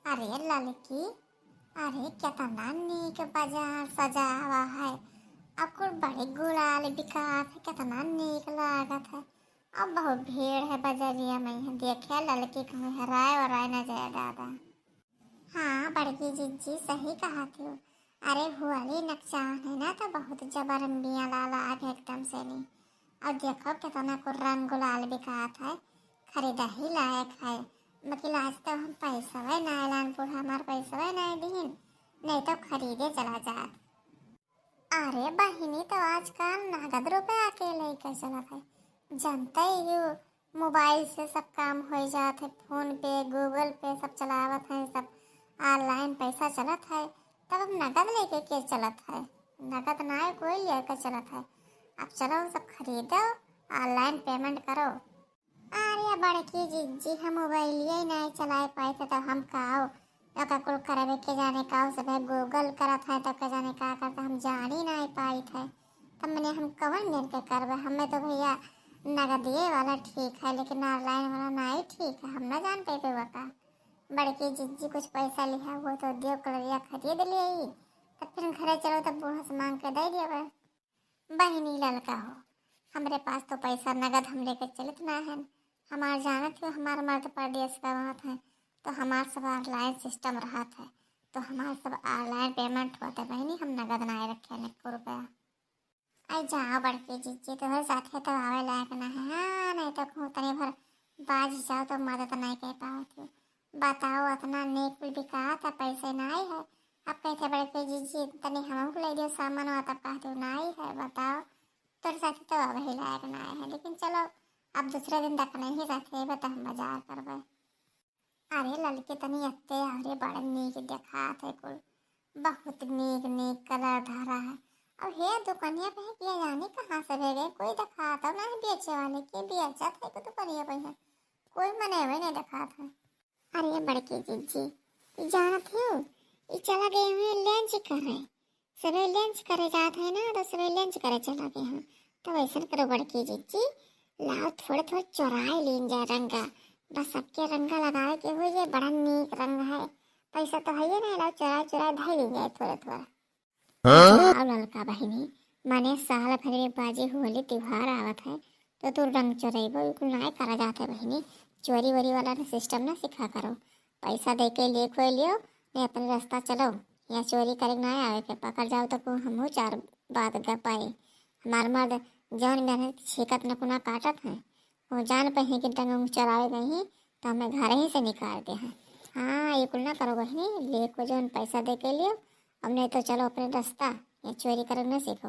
अरे लड़की, अरे कितना नीक बाजार सजा हुआ है। अब कुछ बड़े गुलाल बिकात है, कितना नीक लागत है। अब बहुत भीड़ है बजरिया में, देखे लड़की कहूँ हराए और आए न जाए दादा। हाँ बड़की जीजी सही कहा थी। अरे हुआली नक्शान है ना तो बहुत जबरंबियाँ लाला आगे एकदम से नहीं। अब देखो कितना को रंग गुलाल बिकात है, खरीदा ही लायक है। मकिल आज तो हम पैसा है ना ऐलानपुर हमार पैसा है ना दीन, नहीं तो खरीदे चला जात। अरे बहिनी तो आजकल नगद रुपया के लेके चलत है। जानते ही हो, मोबाइल से सब काम हो जात है, फोन पे गूगल पे सब चलावत है, सब ऑनलाइन पैसा चलत है। तब अब नगद लेके के चलत है, नगद ना है कोई लेकर चलत है। अब चलो सब खरीदो, ऑनलाइन पेमेंट करो। अरे बड़की जीजी हम मोबाइल ही नहीं चला पाए थे तो हम काओ का कुल करवे के जाने का सब है गूगल करत है तो के जाने का करते हम जान ही नहीं पाई थे। तब मैंने हम कवन दिन के करवे, हमें तो भैया नगदिए वाला ठीक है लेकिन ऑनलाइन वाला नहीं ठीक है, हम ना जान पाते हुआ का। बड़की जीजी कुछ पैसा लिया वो तो देव कलरिया खरीद ले, तब फिर घरे चलो तब बूढ़ा से मांग के दे दिया। बहिनी लड़का हो, हमारे पास तो पैसा नगद हम लेकर चलत ना है। हमार जानत हो हमार मर्द परदेश का वहाँ है तो हमार सब ऑनलाइन सिस्टम रहा है, तो हमार सब ऑनलाइन पेमेंट हुआ था बहनी, हम नगद ना रखे न रुपया। आई जाओ बड़के जीजी तो साथे तो आवे लायक ना है। हाँ नहीं तो कहूँ तनी भर बाज जाओ तो मदद नहीं कह पाओ थी। बताओ इतना नेक कुल बिका था पैसे नहीं है। अब कहते बड़के जीजी तनी हमको ले दियो सामान हुआ तब कहते नहीं है। बताओ तोर साथे तो अब ही लायक ना है, लेकिन चलो अब दूसरे दिन तक नहीं साथे बता हम बाजार करबे। अरे लड़के तनी अत्ते अरे बड़े नीक देखा थे कुल, बहुत नीक नीक कलर धारा है। अब हे दुकानिया पे किया जाने कहाँ से भेजे, कोई दिखा था ना बेचे वाले के बेचा था को दुकानिया पे है, कोई मने हुए नहीं दिखा था। अरे बड़के जीजी जानत हो ये चला गए हुए लंच करे, सभी लंच करे जाते हैं ना तो सभी लंच करे चला गए हैं। तो वैसे करो बड़के जीजी, लाओ थोड़े थोड़े चुराए लीन जा रंगा, बस सबके रंगा लगाए के हो ये बड़ा नीक रंग है। पैसा तो है ना, लाओ चुरा चुरा धै ली जाए थोड़ा थोड़ा। हाँ लड़का बहिनी, माने साल भर में बाजी होली त्योहार आवत है तो तू रंग चोरेबो बिल्कुल ना करा जाता है बहिनी। चोरी वोरी वाला ना सिस्टम ना सिखा करो, पैसा दे के लिए खोए लियो नहीं अपने रास्ता चलो। या चोरी करे ना आवे के पकड़ जाओ तो हम चार बात ग पाए। हमार मर्द जौन मेहनत छिकत न कुना काटत हैं, वो जान पे कि टंग चलावे नहीं तो हमें घर ही से निकाल दे हैं। हाँ ये कुल ना करो बहिनी, ले को जौन पैसा दे के लियो, अब नहीं तो चलो अपने रास्ता, या चोरी करना सीखो।